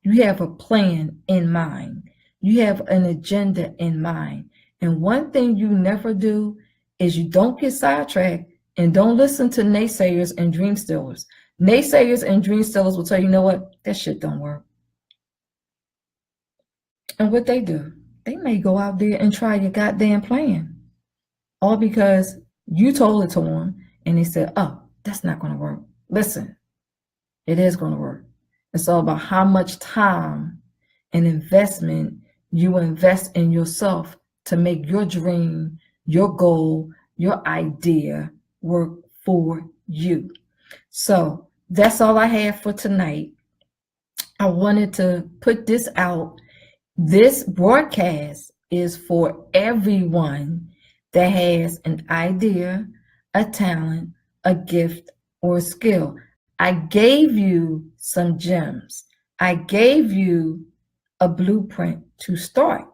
You have a plan in mind. You have an agenda in mind. And one thing you never do is you don't get sidetracked and don't listen to naysayers and dream stealers. Naysayers and dream stealers will tell you, you know what? That shit don't work. And what they do, they may go out there and try your goddamn plan. All because you told it to them and they said, oh, that's not going to work. Listen, it is going to work. It's all about how much time and investment you invest in yourself to make your dream, your goal, your idea work for you. So that's all I have for tonight. I wanted to put this out. This broadcast is for everyone that has an idea, a talent, a gift, or a skill. I gave you some gems. I gave you a blueprint to start.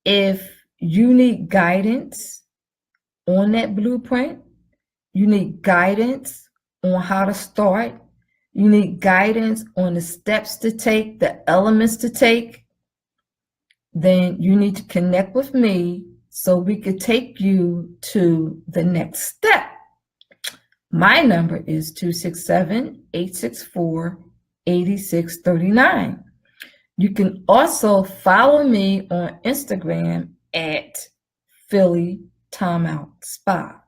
If you need guidance on that blueprint, you need guidance on how to start, you need guidance on the steps to take, the elements to take, then you need to connect with me so we could take you to the next step. My number is 267-864-8639. You can also follow me on Instagram at Philly Timeout Spa.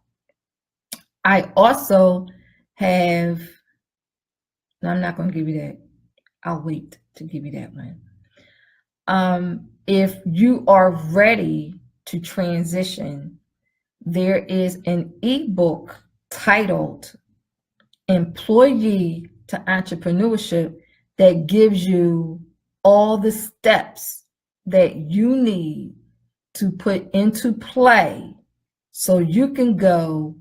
I also have, no, I'm not going to give you that. I'll wait to give you that one. If you are ready to transition, there is an ebook titled Employee to Entrepreneurship that gives you all the steps that you need to put into play so you can go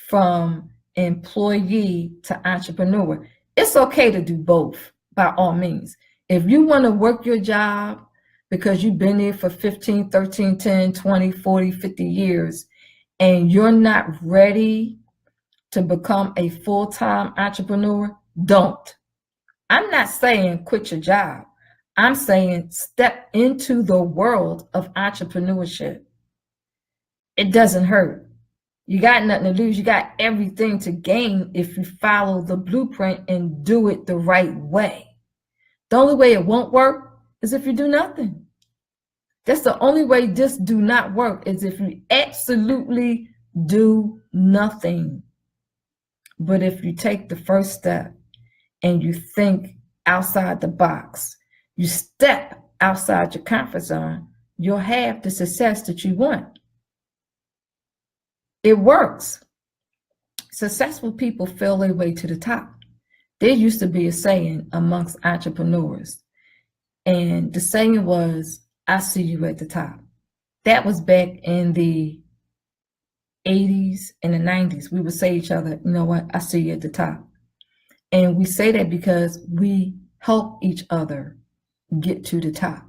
from employee to entrepreneur. It's okay to do both, by all means. If you want to work your job because you've been there for 15, 13, 10, 20, 40, 50 years, and you're not ready to become a full-time entrepreneur, don't. I'm not saying quit your job. I'm saying step into the world of entrepreneurship. It doesn't hurt. You got nothing to lose. You got everything to gain if you follow the blueprint and do it the right way. The only way it won't work is if you do nothing. That's the only way this do not work, is if you absolutely do nothing. But if you take the first step and you think outside the box, you step outside your comfort zone, you'll have the success that you want. It works. Successful people feel their way to the top. There used to be a saying amongst entrepreneurs, and the saying was, I see you at the top. That was back in the 80s and the 90s. We would say to each other, you know what, I see you at the top. And we say that because we help each other get to the top.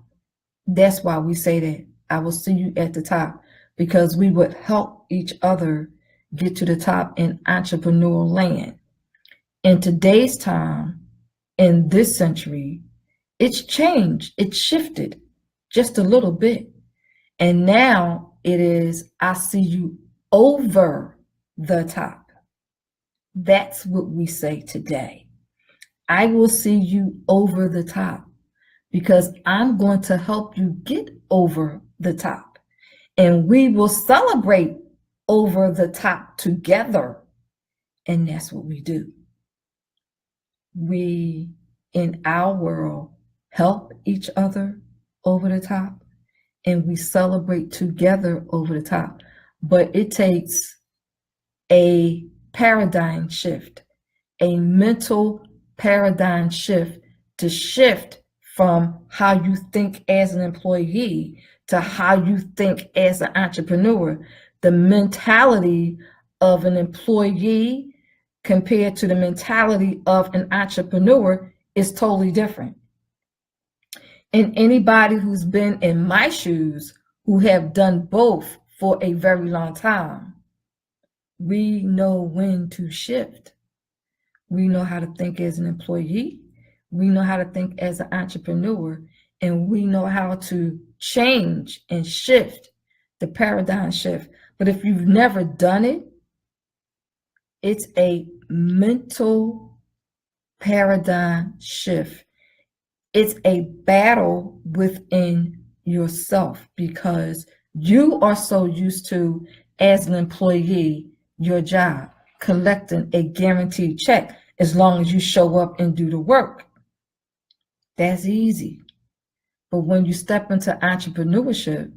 That's why we say that, I will see you at the top, because we would help each other get to the top in entrepreneurial land. In today's time, in this century, it's changed, it's shifted just a little bit. And now it is, I see you over the top. That's what we say today. I will see you over the top, because I'm going to help you get over the top. And we will celebrate over the top together. And that's what we do. We, in our world, help each other over the top, and we celebrate together over the top. But it takes a paradigm shift, a mental paradigm shift, to shift from how you think as an employee to how you think as an entrepreneur. The mentality of an employee compared to the mentality of an entrepreneur is totally different. And anybody who's been in my shoes, who have done both for a very long time, we know when to shift. We know how to think as an employee. We know how to think as an entrepreneur, and we know how to change and shift the paradigm shift. But if you've never done it, it's a mental paradigm shift. It's a battle within yourself, because you are so used to, as an employee, your job, collecting a guaranteed check as long as you show up and do the work. That's easy. But when you step into entrepreneurship,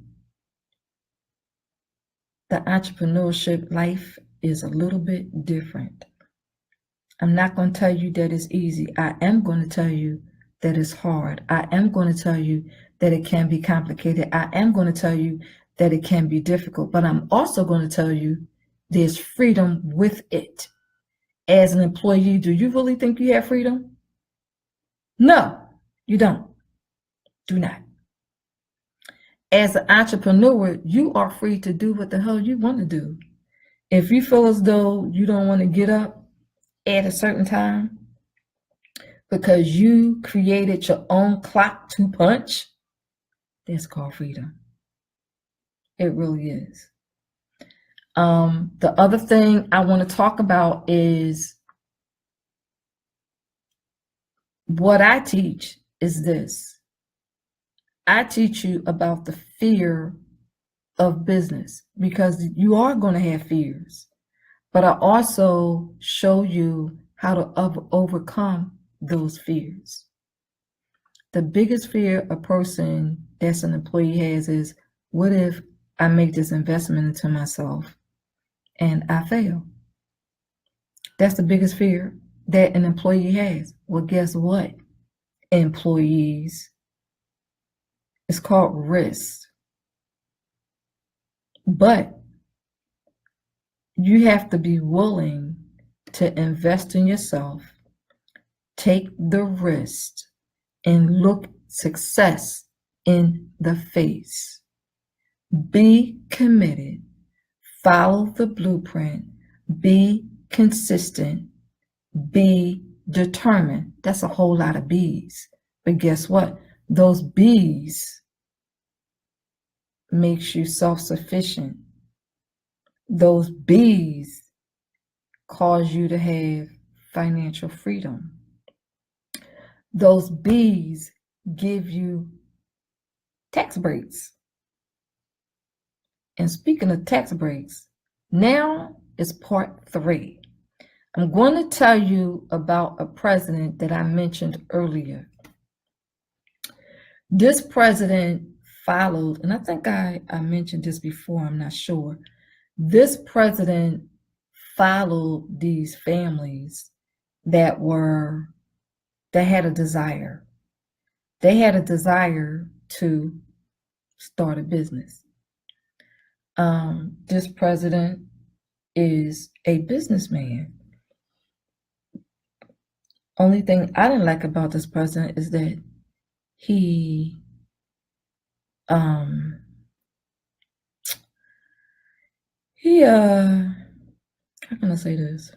the entrepreneurship life is a little bit different. I'm not going to tell you that it's easy. I am going to tell you that it's hard. I am going to tell you that it can be complicated. I am going to tell you that it can be difficult. But I'm also going to tell you there's freedom with it. As an employee, do you really think you have freedom? No, you don't. Do not. As an entrepreneur, you are free to do what the hell you want to do. If you feel as though you don't want to get up at a certain time because you created your own clock to punch, that's called freedom. It really is. The other thing I want to talk about is what I teach is this. I teach you about the fear of business, because you are going to have fears, but I also show you how to overcome those fears. The biggest fear a person that's an employee has is, what if I make this investment into myself and I fail? That's the biggest fear that an employee has. Well, guess what, employees? It's called risk. But you have to be willing to invest in yourself, take the risk, and look success in the face. Be committed, follow the blueprint, be consistent, be determined. That's a whole lot of B's. But guess what? Those B's makes you self-sufficient. Those B's cause you to have financial freedom. Those B's give you tax breaks. And speaking of tax breaks, now is part 3. I'm going to tell you about a president that I mentioned earlier. This president followed, and I think I mentioned this before, I'm not sure. This president followed these families that had a desire. They had a desire to start a business. This president is a businessman. Only thing I didn't like about this president is that he how can I say this?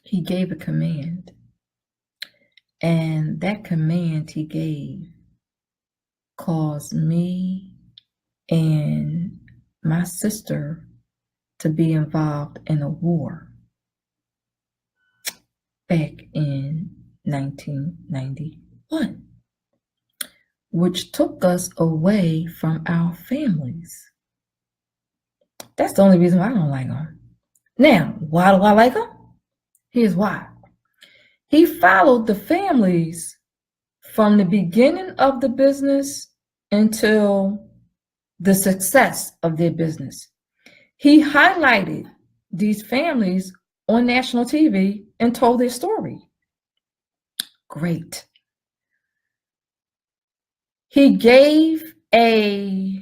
He gave a command, and that command he gave caused me and my sister to be involved in a war back in 1991, which took us away from our families. That's the only reason why I don't like him. Now, why do I like him? Here's why. He followed the families from the beginning of the business until the success of their business. He highlighted these families on national TV and told their story. Great. He gave I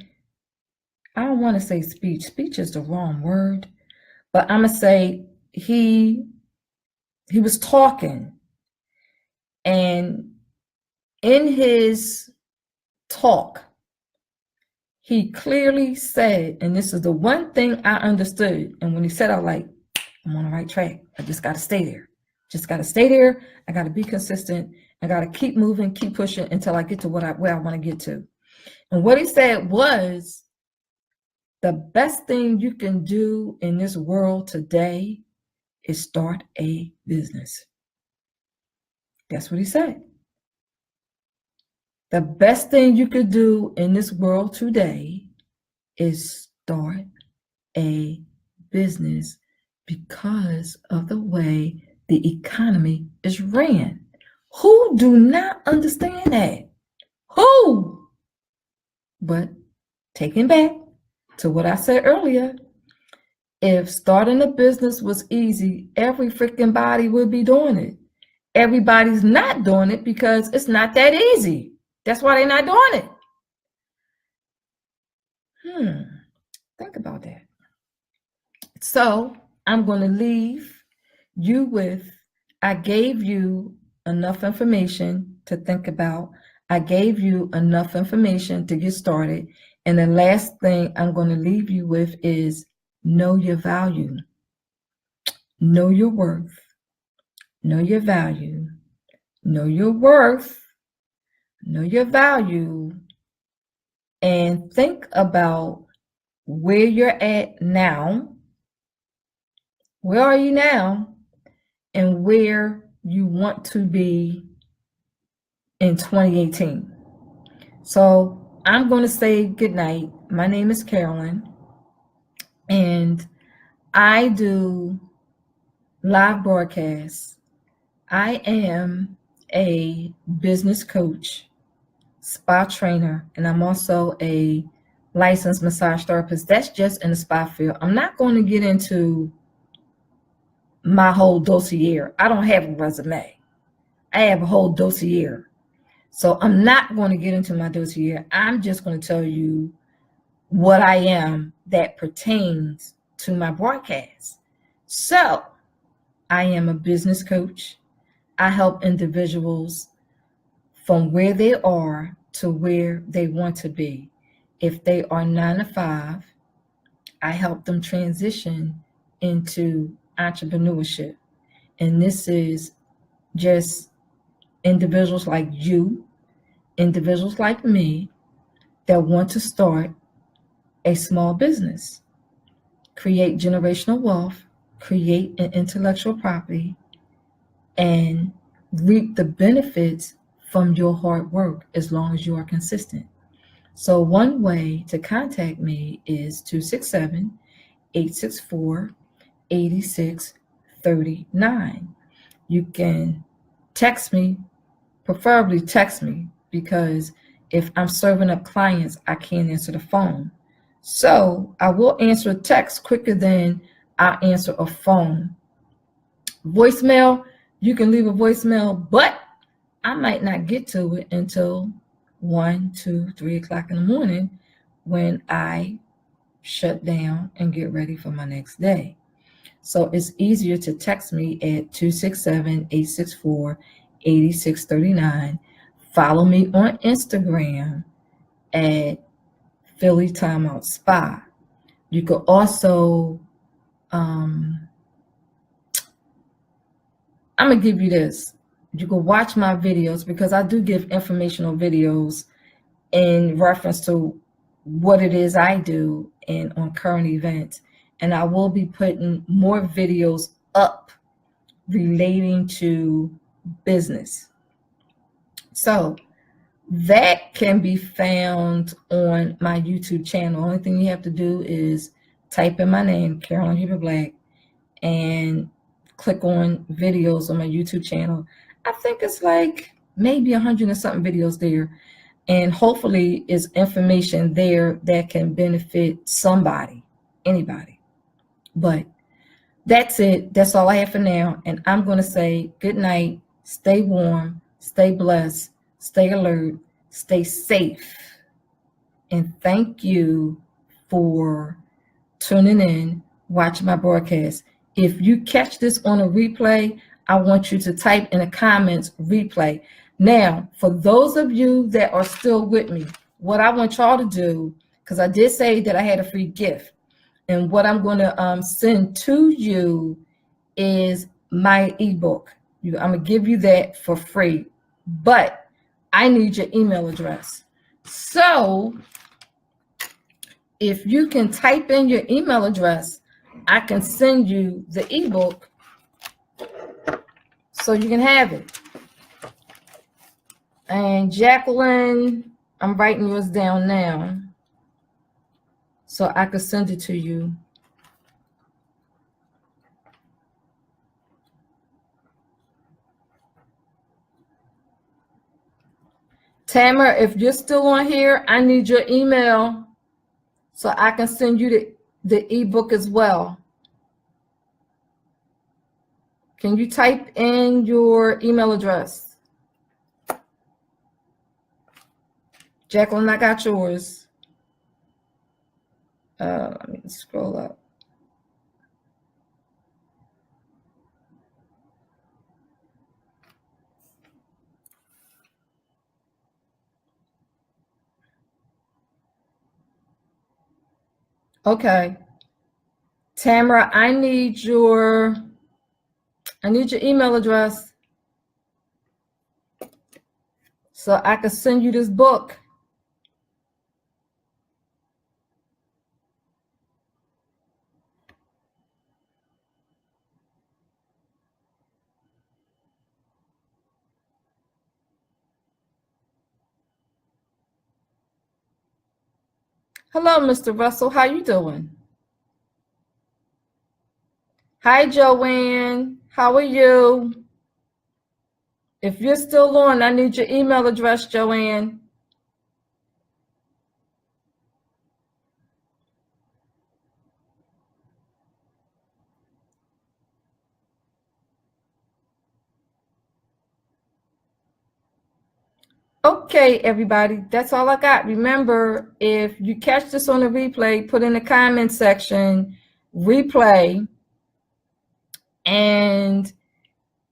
don't want to say speech. Speech is the wrong word, but I'm going to say he was talking, and in his talk, he clearly said, and this is the one thing I understood, and when he said, I was like, I'm on the right track. I just got to stay there. Just got to stay there. I got to be consistent. I got to keep moving, keep pushing until I get to where I want to get to. And what he said was, the best thing you can do in this world today is start a business. That's what he said. The best thing you could do in this world today is start a business because of the way the economy is ran. Who do not understand that? Who? But taking back to what I said earlier, if starting a business was easy, every freaking body would be doing it. Everybody's not doing it because it's not that easy. That's why they're not doing it. Think about that. So I'm going to leave you with, I gave you enough information to think about. I gave you enough information to get started. And the last thing I'm going to leave you with is know your value. Know your worth. Know your value. Know your worth. Know your value. And think about where you're at now. Where are you now? And where you want to be in 2018. So I'm going to say good night. My name is Carolyn, and I do live broadcasts. I am a business coach, spa trainer, and I'm also a licensed massage therapist. That's just in the spa field. I'm not going to get into my whole dossier. I don't have a resume. I have a whole dossier. So I'm not going to get into my dossier. I'm just going to tell you what I am that pertains to my broadcast. So I am a business coach. I help individuals from where they are to where they want to be. If they are 9 to 5, I help them transition into entrepreneurship. And this is just individuals like you, individuals like me that want to start a small business, create generational wealth, create an intellectual property, and reap the benefits from your hard work as long as you are consistent. So one way to contact me is 267-864-8639. You can text me, preferably text me, because if I'm serving up clients, I can't answer the phone. So I will answer a text quicker than I answer a phone. Voicemail, you can leave a voicemail, but I might not get to it until 1, 2, 3 o'clock in the morning when I shut down and get ready for my next day. So it's easier to text me at 267-864-8639. Follow me on Instagram at Philly Timeout Spa. You could also, I'm going to give you this. You can watch my videos because I do give informational videos in reference to what it is I do and on current events. And I will be putting more videos up relating to business. So that can be found on my YouTube channel. Only thing you have to do is type in my name, Carolyn Huber Black, and click on videos on my YouTube channel. I think it's like maybe 100 and something videos there. And hopefully is information there that can benefit somebody, anybody. But that's it. That's all I have for now. And I'm going to say good night. Stay warm. Stay blessed. Stay alert. Stay safe. And thank you for tuning in, watching my broadcast. If you catch this on a replay, I want you to type in the comments replay. Now, for those of you that are still with me, what I want y'all to do, because I did say that I had a free gift, and what I'm going to send to you is my ebook. I'm going to give you that for free, but I need your email address. So if you can type in your email address, I can send you the ebook so you can have it. And Jacqueline, I'm writing yours down now so I could send it to you. Tamara, if you're still on here, I need your email so I can send you the ebook as well. Can you type in your email address? Jacqueline, I got yours. Let me scroll up. Okay. Tamara, I need your email address so I can send you this book. Hello, Mr. Russell. How you doing? Hi, Joanne. How are you? If you're still on, I need your email address, Joanne. Okay, everybody, that's all I got. Remember, if you catch this on the replay, put in the comment section, replay. And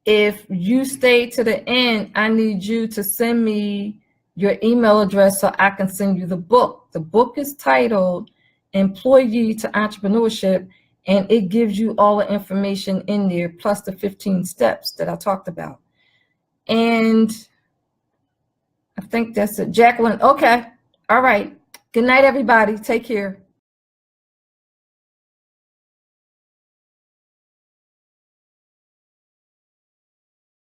if you stay to the end, I need you to send me your email address so I can send you the book. The book is titled Employee to Entrepreneurship, and it gives you all the information in there, plus the 15 steps that I talked about. And I think that's it. Jacqueline, okay. All right. Good night, everybody. Take care.